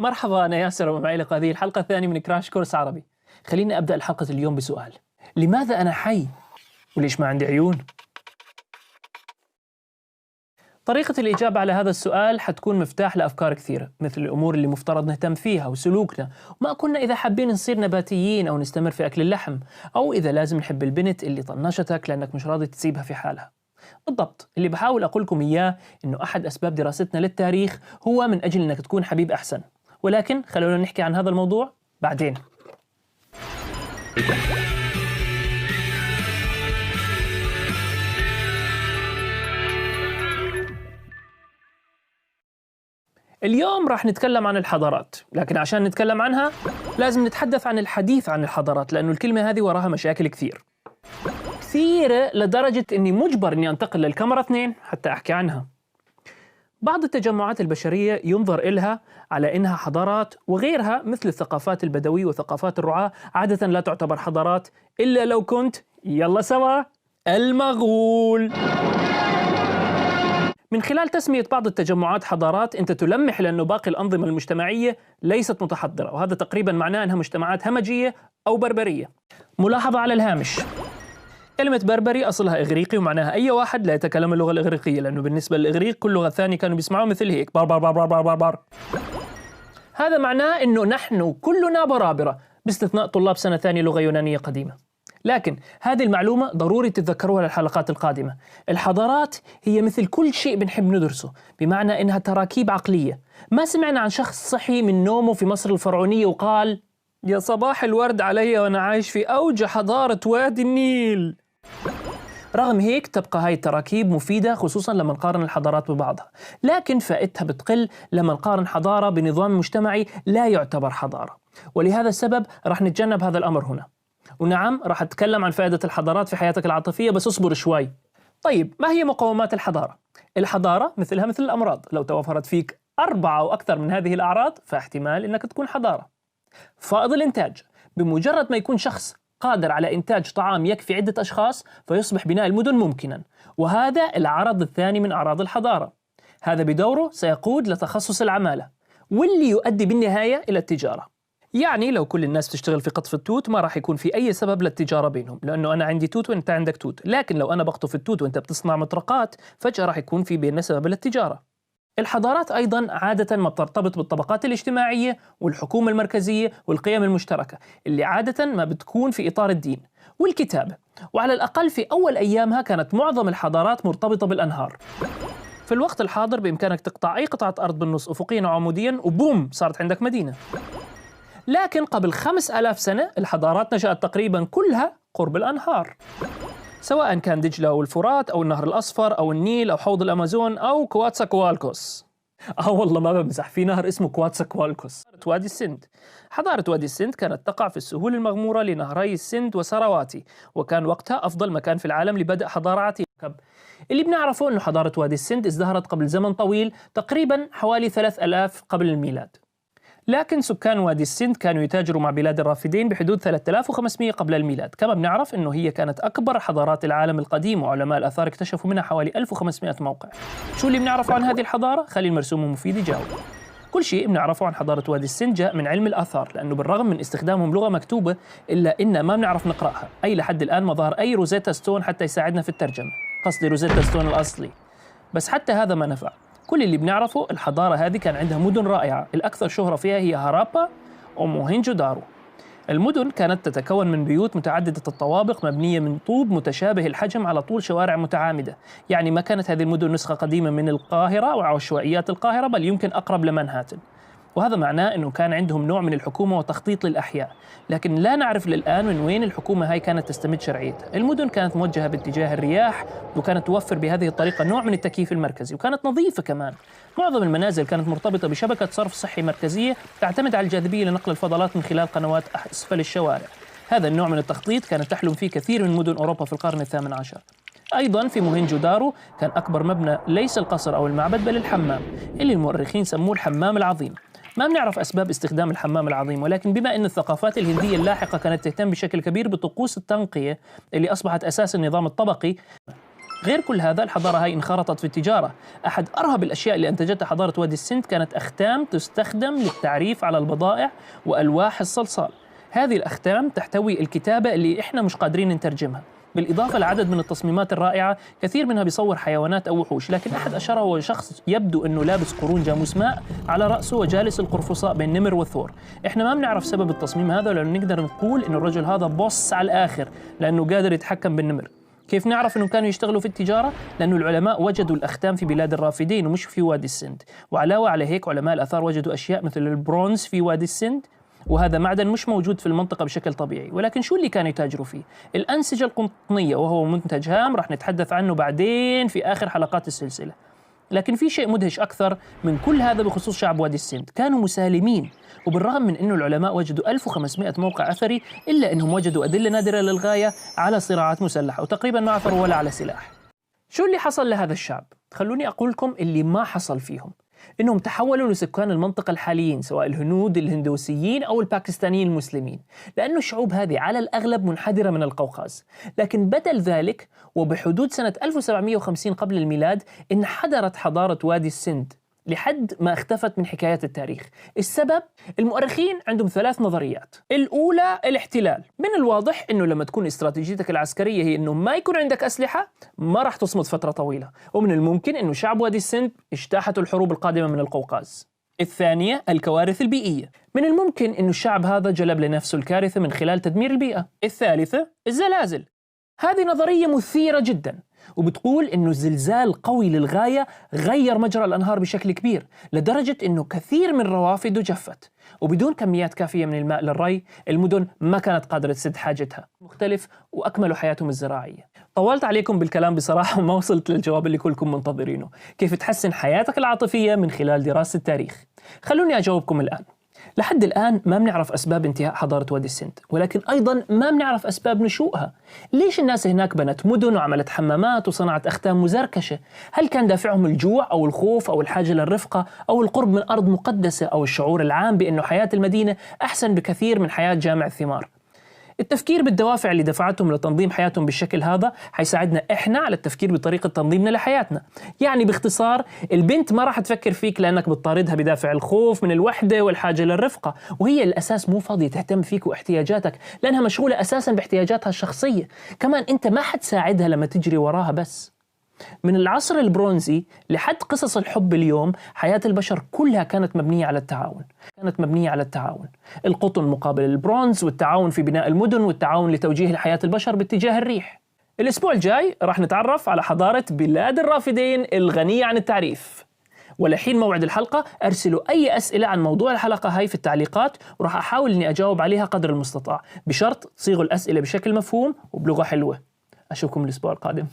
مرحبا، أنا ياسر ومعي لك هذه الحلقة الثانية من كراش كورس عربي. خليني أبدأ الحلقة اليوم بسؤال: لماذا أنا حي؟ وليش ما عندي عيون؟ طريقة الإجابة على هذا السؤال حتكون مفتاح لأفكار كثيرة، مثل الأمور اللي مفترض نهتم فيها وسلوكنا، وما كنا إذا حابين نصير نباتيين أو نستمر في أكل اللحم، أو إذا لازم نحب البنت اللي طنشتك لأنك مش راضي تسيبها في حالها. بالضبط اللي بحاول أقول لكم إياه إنه أحد أسباب دراستنا للتاريخ هو من أجل إنك تكون حبيب أحسن، ولكن خلونا نحكي عن هذا الموضوع بعدين. اليوم راح نتكلم عن الحضارات، لكن عشان نتكلم عنها لازم نتحدث عن الحديث عن الحضارات، لأنه الكلمة هذه وراها مشاكل كثيرة لدرجة أني مجبر أني أنتقل للكاميرا 2 حتى أحكي عنها. بعض التجمعات البشرية ينظر إلها على إنها حضارات، وغيرها مثل الثقافات البدوية وثقافات الرعاة عادة لا تعتبر حضارات إلا لو كنت يلا سوا المغول. من خلال تسمية بعض التجمعات حضارات أنت تلمح لأنه باقي الأنظمة المجتمعية ليست متحضرة، وهذا تقريبا معناه أنها مجتمعات همجية أو بربرية. ملاحظة على الهامش: كلمة بربري أصلها إغريقي ومعناها أي واحد لا يتكلم اللغة الإغريقية، لأنه بالنسبة للإغريق كل لغة ثانية كانوا بيسمعوها مثل هيك بار بار بار بار بار بار بار. هذا معناه أنه نحن كلنا برابرة باستثناء طلاب سنة ثانية لغة يونانية قديمة. لكن هذه المعلومة ضروري تتذكروها للحلقات القادمة. الحضارات هي مثل كل شيء بنحب ندرسه، بمعنى إنها تراكيب عقلية. ما سمعنا عن شخص صحي من نومه في مصر الفرعونية وقال يا صباح الورد علي وأنا عايش في أوج حضارة وادي النيل. رغم هيك تبقى هاي التراكيب مفيدة، خصوصا لما نقارن الحضارات ببعضها، لكن فائدتها بتقل لما نقارن حضارة بنظام مجتمعي لا يعتبر حضارة. ولهذا السبب رح نتجنب هذا الأمر هنا. ونعم رح أتكلم عن فائدة الحضارات في حياتك العاطفية، بس اصبر شوي. طيب، ما هي مقومات الحضارة؟ الحضارة مثلها مثل الأمراض، لو توفرت فيك 4 أو أكثر من هذه الأعراض فاحتمال أنك تكون حضارة. فائض الإنتاج: بمجرد ما يكون شخص قادر على إنتاج طعام يكفي عدة أشخاص فيصبح بناء المدن ممكنا، وهذا العرض الثاني من أعراض الحضارة. هذا بدوره سيقود لتخصص العمالة، واللي يؤدي بالنهاية إلى التجارة. يعني لو كل الناس تشتغل في قطف التوت ما راح يكون في أي سبب للتجارة بينهم، لأنه أنا عندي توت وأنت عندك توت. لكن لو أنا بقطف التوت وأنت بتصنع مطرقات فجأة راح يكون في بيننا سبب للتجارة. الحضارات أيضا عادة ما بترتبط بالطبقات الاجتماعية والحكومة المركزية والقيم المشتركة، اللي عادة ما بتكون في إطار الدين والكتابة. وعلى الأقل في أول أيامها كانت معظم الحضارات مرتبطة بالأنهار. في الوقت الحاضر بإمكانك تقطع أي قطعة أرض بالنص أفقيا وعموديا وبوم صارت عندك مدينة. لكن قبل 5000 سنة الحضارات نشأت تقريبا كلها قرب الأنهار، سواء كان دجلة أو الفرات أو النهر الأصفر أو النيل أو حوض الأمازون أو كواتساكوالكوس. والله ما بمزح، في نهر اسمه كواتساكوالكوس. وادي السند: حضارة وادي السند كانت تقع في السهول المغمورة لنهري السند وسراواتي، وكان وقتها أفضل مكان في العالم لبدء حضارة عتيقة. اللي بنعرفه أنه حضارة وادي السند ازدهرت قبل زمن طويل، تقريبا حوالي 3000 قبل الميلاد. لكن سكان وادي السند كانوا يتاجروا مع بلاد الرافدين بحدود 3500 قبل الميلاد. كما بنعرف أنه هي كانت أكبر حضارات العالم القديم، وعلماء الآثار اكتشفوا منها حوالي 1500 موقع. شو اللي بنعرفه عن هذه الحضارة؟ خلي المرسوم المفيد يجاوب. كل شيء بنعرفه عن حضارة وادي السند جاء من علم الآثار، لأنه بالرغم من استخدامهم لغة مكتوبة إلا إن ما بنعرف نقرأها، أي لحد الآن ما ظهر أي روزيتا ستون حتى يساعدنا في الترجمة، قصدي روزيتا ستون الأصلي. بس حتى هذا ما نفع. كل اللي بنعرفه الحضارة هذه كان عندها مدن رائعة، الأكثر شهرة فيها هي هارابا وموهنجو دارو. المدن كانت تتكون من بيوت متعددة الطوابق مبنية من طوب متشابه الحجم على طول شوارع متعامدة. يعني ما كانت هذه المدن نسخة قديمة من القاهرة وعشوائيات القاهرة، بل يمكن أقرب لمنهاتن. وهذا معناه أنه كان عندهم نوع من الحكومة وتخطيط للأحياء، لكن لا نعرف للآن من وين الحكومة هاي كانت تستمد شرعيتها. المدن كانت موجهة باتجاه الرياح، وكانت توفر بهذه الطريقة نوع من التكييف المركزي، وكانت نظيفة كمان. معظم المنازل كانت مرتبطة بشبكة صرف صحي مركزية تعتمد على الجاذبية لنقل الفضلات من خلال قنوات أسفل الشوارع. هذا النوع من التخطيط كانت تحلم فيه كثير من مدن أوروبا في القرن الثامن عشر. أيضا في موهنجو دارو كان أكبر مبنى ليس القصر أو المعبد بل الحمام، اللي المؤرخين سموه الحمام العظيم. ما بنعرف أسباب استخدام الحمام العظيم، ولكن بما أن الثقافات الهندية اللاحقة كانت تهتم بشكل كبير بطقوس التنقية اللي أصبحت أساس النظام الطبقي، غير كل هذا الحضارة هاي انخرطت في التجارة. أحد أرهب الأشياء اللي أنتجتها حضارة وادي السند كانت أختام تستخدم للتعريف على البضائع وألواح الصلصال. هذه الأختام تحتوي الكتابة اللي إحنا مش قادرين نترجمها، بالإضافة لعدد من التصميمات الرائعة، كثير منها بيصور حيوانات أو وحوش، لكن أحد أشهرها هو شخص يبدو أنه لابس قرون جاموس ماء على رأسه وجالس القرفصاء بين نمر وثور. إحنا ما بنعرف سبب التصميم هذا، لأنه نقدر نقول أنه الرجل هذا بص على الآخر لأنه قادر يتحكم بالنمر. كيف نعرف أنهم كانوا يشتغلوا في التجارة؟ لأنه العلماء وجدوا الأختام في بلاد الرافدين ومش في وادي السند، وعلاوة على هيك علماء الآثار وجدوا أشياء مثل البرونز في وادي السند، وهذا معدن مش موجود في المنطقة بشكل طبيعي. ولكن شو اللي كانوا يتاجروا فيه؟ الأنسجة القطنية، وهو منتج هام رح نتحدث عنه بعدين في آخر حلقات السلسلة. لكن في شيء مدهش أكثر من كل هذا بخصوص شعب وادي السند، كانوا مسالمين، وبالرغم من أنه العلماء وجدوا 1500 موقع أثري إلا أنهم وجدوا أدلة نادرة للغاية على صراعات مسلحة، وتقريبا ما عثروا ولا على سلاح. شو اللي حصل لهذا الشعب؟ خلوني أقول لكم اللي ما حصل فيهم. إنهم تحولوا لسكان المنطقة الحاليين، سواء الهنود الهندوسيين أو الباكستانيين المسلمين، لأن الشعوب هذه على الأغلب منحدرة من القوقاز. لكن بدل ذلك وبحدود سنة 1750 قبل الميلاد انحدرت حضارة وادي السند لحد ما اختفت من حكايات التاريخ. السبب؟ المؤرخين عندهم 3 نظريات. الأولى الاحتلال. من الواضح إنه لما تكون استراتيجيتك العسكرية هي إنه ما يكون عندك أسلحة ما راح تصمد فترة طويلة، ومن الممكن إنه شعب وادي السند اجتاحته الحروب القادمة من القوقاز. الثانية الكوارث البيئية. من الممكن إنه الشعب هذا جلب لنفسه الكارثة من خلال تدمير البيئة. الثالثة الزلازل. هذه نظرية مثيرة جدا، وبتقول إنه الزلزال قوي للغاية غير مجرى الأنهار بشكل كبير لدرجة إنه كثير من روافده جفت، وبدون كميات كافية من الماء للري المدن ما كانت قادرة تسد حاجتها، مختلف وأكملوا حياتهم الزراعية. طولت عليكم بالكلام بصراحة وما وصلت للجواب اللي كلكم منتظرينه، كيف تحسن حياتك العاطفية من خلال دراسة التاريخ. خلوني أجاوبكم الآن. لحد الآن ما بنعرف أسباب انتهاء حضارة وادي السند، ولكن أيضا ما بنعرف أسباب نشوئها. ليش الناس هناك بنت مدن وعملت حمامات وصنعت أختام مزركشة؟ هل كان دافعهم الجوع أو الخوف أو الحاجة للرفقة أو القرب من أرض مقدسة أو الشعور العام بأنه حياة المدينة أحسن بكثير من حياة جامع الثمار؟ التفكير بالدوافع اللي دفعتهم لتنظيم حياتهم بالشكل هذا حيساعدنا إحنا على التفكير بطريقة تنظيمنا لحياتنا. يعني باختصار، البنت ما راح تفكر فيك لأنك بتطاردها بدافع الخوف من الوحدة والحاجة للرفقة، وهي الأساس مو فاضية تهتم فيك واحتياجاتك لأنها مشغولة أساسا باحتياجاتها الشخصية. كمان أنت ما حتساعدها لما تجري وراها بس. من العصر البرونزي لحد قصص الحب اليوم، حياة البشر كلها كانت مبنية على التعاون. القطن مقابل البرونز، والتعاون في بناء المدن، والتعاون لتوجيه حياة البشر باتجاه الريح. الأسبوع الجاي راح نتعرف على حضارة بلاد الرافدين الغنية عن التعريف. ولحين موعد الحلقة أرسلوا أي أسئلة عن موضوع الحلقة هاي في التعليقات، وراح أحاول أني أجاوب عليها قدر المستطاع، بشرط تصيغوا الأسئلة بشكل مفهوم وبلغة حلوة. أشوفكم الأسبوع القادم.